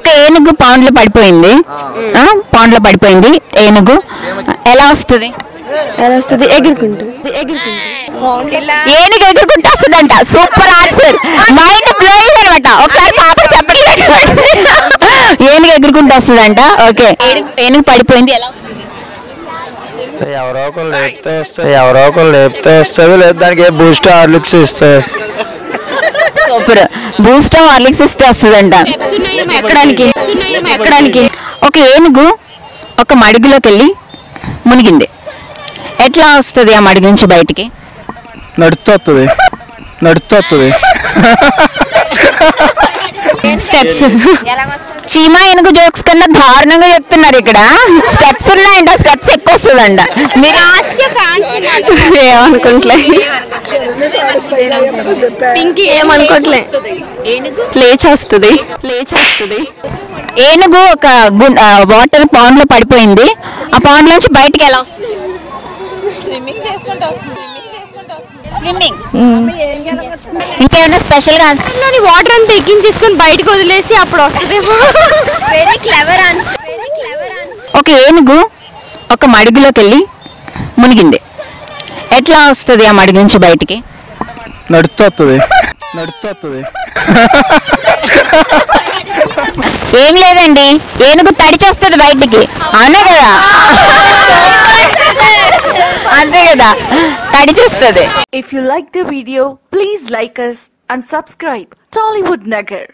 ఒక ఏనుగు పాండ్లో పడిపోయింది. పాండ్లో పడిపోయింది ఏనుగు. ఎలా వస్తుంది? ఎగురుకుంటూ ఏనుగు ఎగురుకుంటూ వస్తుందంట. సూపర్ ఆన్సర్, మైండ్ బ్లోయింగ్ అనమాట. ఒకసారి పాప చెప్పట్లేదు. ఏనుగు ఎగురుకుంటూ వస్తుందంట. ఓకే, ఏనుగు పడిపోయింది, ఎలా వస్తుంది? ఎవరో ఒకరు లేపితే వస్తుంది, లేదు దానికి బూస్ట్ హార్లిక్స్ ఇస్తుంది. సూపర్, బూస్ట్ హార్లిక్స్ ఇస్తే వస్తుందంట. ఎక్కడానికి ఒక ఏనుగు ఒక మడుగులోకి వెళ్ళి మునిగింది. ఎట్లా వస్తుంది ఆ మడుగు నుంచి బయటికి? నడుస్తుంది. స్టెప్స్. చీమా ఏనుగు జోక్స్ కన్నా దారుణంగా చెప్తున్నారు ఇక్కడ. స్టెప్స్ ఉన్నాయంట, స్టెప్స్ ఎక్కువ వస్తుందంట. మీరు ఏమనుకుంటలే, లేచి వస్తుంది. ఏనుగు ఒక వాటర్ పాండ్ లో పడిపోయింది. ఆ పాండ్ నుంచి బయటికి ఎలా వస్తుంది? స్విమ్మింగ్. ఇంకేమైనా స్పెషల్ గా వాటర్ అంతా ఎక్కించేసుకొని బయటకు వదిలేసి అప్పుడు వస్తుందేమో. Very clever answer. ఒక ఏనుగు ఒక మడుగులోకి వెళ్ళి మునిగింది. ఎట్లా వస్తుంది ఆ మడుగు నుంచి బయటికి? నడుస్తుంది. ఏం లేదండి, ఏనుగు తడిచొస్తుంది బయటికి. అవునా కదా? అంతే కదా, తడిచొస్తుంది. If you like the video, please like us and subscribe Tollywood Nagar.